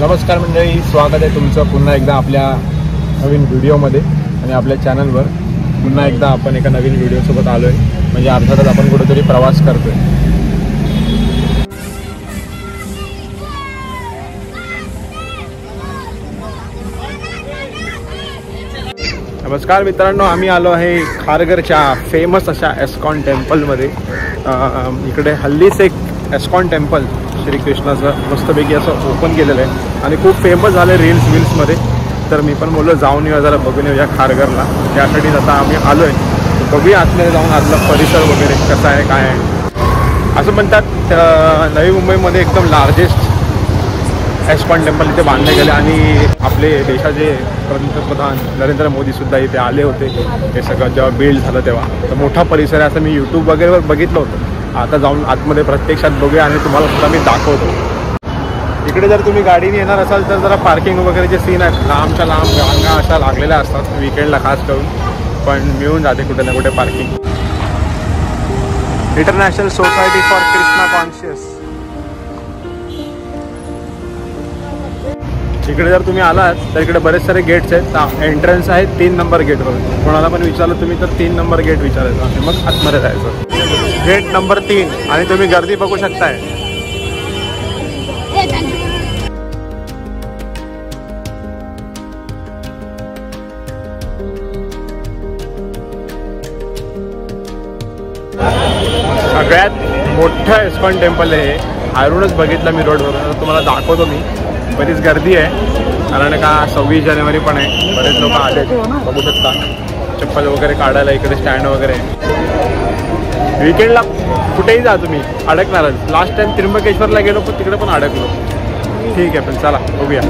नमस्कार मंडळी, स्वागत आहे तुमचं पुन्हा एकदा आपल्या नवीन व्हिडिओमध्ये आणि आपल्या चॅनलवर पुन्हा एकदा आपण एका नवीन व्हिडिओसोबत आलो आहे. म्हणजे अर्थातच आपण कुठेतरी प्रवास करतो आहे. नमस्कार मित्रांनो, आम्ही आलो आहे खारघरच्या फेमस अशा एस्कॉन टेम्पलमध्ये. इकडे हल्लीच एक एस्कॉन टेम्पल श्रीकृष्णाचं मस्तपैकी असं ओपन केलेलं आहे आणि खूप फेमस झालं रील्समध्ये. तर मी पण बोललो जाऊन येऊया, जरा बघून येऊया खारघरला. त्यासाठीच आता आम्ही आलो आहे. बघूया आतमध्ये जाऊन आतला परिसर वगैरे कसा आहे काय आहे. असं म्हणतात नवी मुंबईमध्ये एकदम लार्जेस्ट एस्कॉन टेम्पल इथे बांधले गेले आणि आपले देशाचे पंतप्रधान नरेंद्र मोदीसुद्धा इथे आले होते. हे सगळं जेव्हा बिल्ड झालं तेव्हा तर मोठा परिसर आहे असं मी यूट्यूब वगैरेवर बघितलं होतं. आता जाऊन आतमध्ये प्रत्यक्षात बघूया आणि तुम्हाला सुद्धा मी दाखवतो. इकडे जर तुम्ही गाडीने येणार असाल तर जरा पार्किंग वगैरेचे सीन आहेत. लांबच्या लांब रांगा अशा लागलेल्या असतात विकेंडला खास करून, पण मिळून जाते कुठे ना कुठे parking. International society for Krishna conscious. इकडे जर तुम्ही आलात तर इकडे बरेच सारे गेट्स आहेत. एंट्रन्स आहे 3 नंबर गेटवर. कोणाला पण विचारलं तुम्ही तर 3 नंबर गेट विचारायचं आणि मग आतमध्ये जायचं. गेट नंबर 3 आणि तुम्ही गर्दी बघू शकताय. सगळ्यात मोठं एस्कॉन टेम्पल आहे. बाहेरूनच बघितलं मी रोडवर, तुम्हाला दाखवतो मी. बरीच गर्दी आहे कारण का 26 जानेवारी पण आहे. बरेच लोक आले बघू शकता. चप्पल वगैरे काढायला इकडे स्टँड वगैरे. विकेंडला कुठेही जा तुम्ही अडकणारच. लास्ट टाइम त्र्यंबकेश्वरला गेलो पण तिकडे पण अडकलो. ठीक आहे, पण चला बघूया.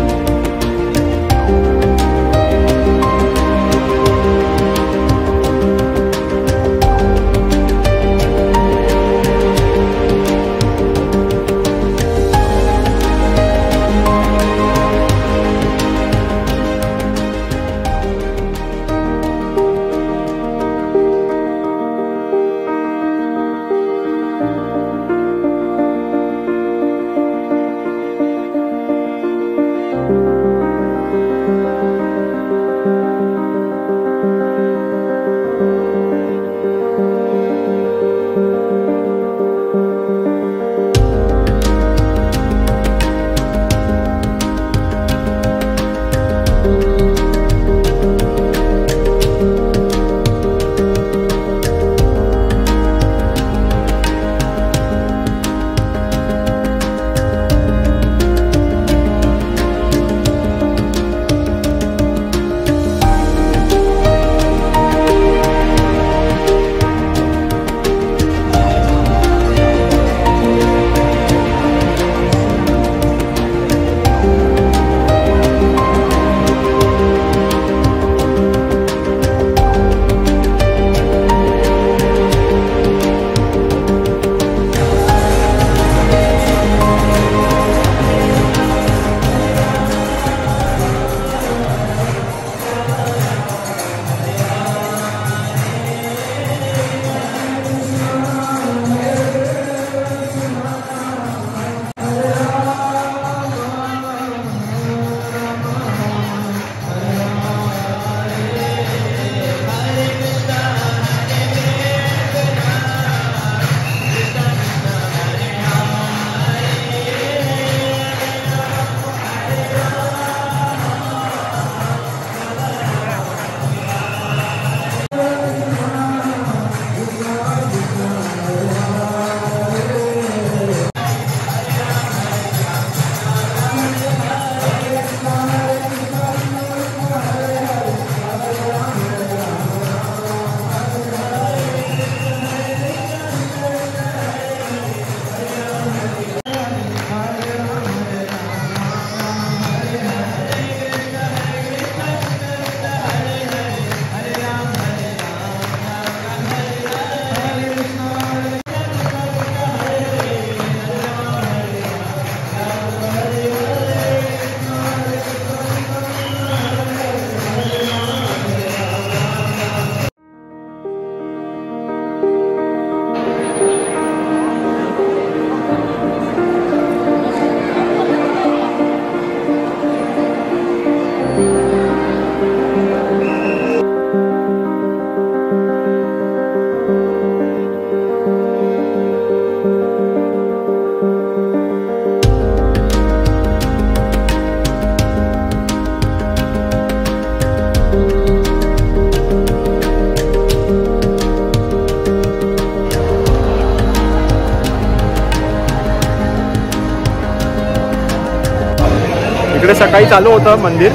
इकडे सकाळी चालू होतं मंदिर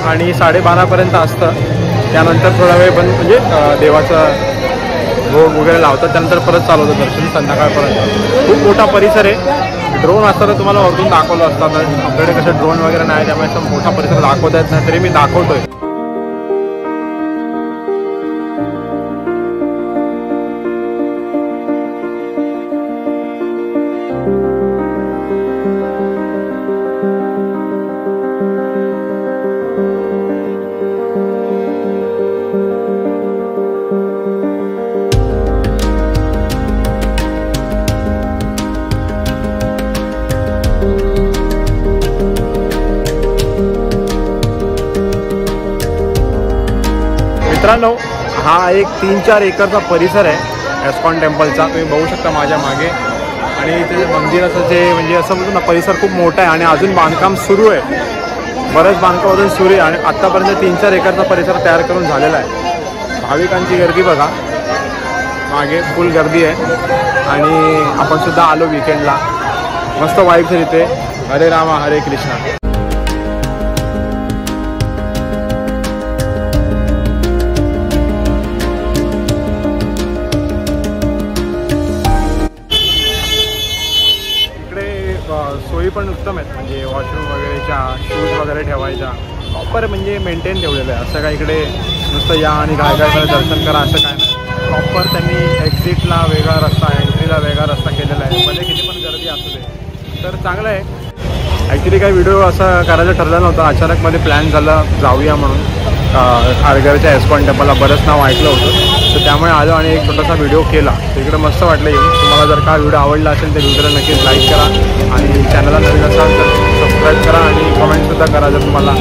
आणि 12:30पर्यंत असतं. त्यानंतर थोडा वेळ बंद, म्हणजे देवाचं भोग वगैरे लावतात, त्यानंतर परत चालू होतं दर्शन संध्याकाळपर्यंत. खूप मोठा परिसर आहे. ड्रोन असतं तर तुम्हाला वरतून दाखवलं असतं. आपल्याकडे कसं ड्रोन वगैरे नाही, त्यामुळे असं मोठा परिसर दाखवता येत नाही, तरी मी दाखवतोय. मित्रांनो, हा एक 3-4 एकरचा परिसर आहे एस्कॉन टेम्पलचा. तुम्ही बघू शकता माझ्या मागे. आणि इथे मंदिराचं जे म्हणजे असं म्हणतो ना, परिसर खूप मोठा आहे आणि अजून बांधकाम सुरू आहे. बरंच बांधकाम अजून सुरू आहे आणि आत्तापर्यंत 3-4 एकरचा परिसर तयार करून झालेला आहे. भाविकांची गर्दी बघा, मागे फुल गर्दी आहे. आणि आपण सुद्धा आलो विकेंडला. मस्त वाईब्स आहे इथे. हरे रामा हरे कृष्णा. सोयी पण उत्तम आहेत, म्हणजे वॉशरूम वगैरेच्या, शूज वगैरे ठेवायच्या प्रॉपर म्हणजे मेंटेन ठेवलेलं आहे. असं काय इकडे नुसतं या आणि काय दर्शन करा असं काय नाही. प्रॉपर त्यांनी एक्झिटला वेगळा रस्ता, एंट्रीला वेगळा रस्ता केलेला आहे. भले किती पण गर्दी असू दे, तर चांगलं आहे. ॲक्च्युली काही व्हिडिओ असं करायचं ठरलं नव्हतं, अचानक मध्ये प्लॅन झाला जाऊया म्हणून. खारघरच्या एस्कॉन टेम्पलला बरंच नाव ऐकलं होतं, तर त्यामुळे आलो आणि एक छोटासा व्हिडिओ केला. तिकडे मस्त वाटलं येऊन. तुम्हाला जर का व्हिडिओ आवडला असेल तर व्हिडिओला नक्कीच लाईक करा आणि चॅनलला नवीन असाल तर सबस्क्राईब करा आणि कमेंटसुद्धा करा जर तुम्हाला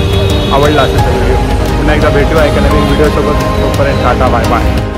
आवडला असेल तर व्हिडिओ. पुन्हा एकदा भेटूया एका नवीन व्हिडिओसोबत. तोपर्यंत टाटा, बाय बाय.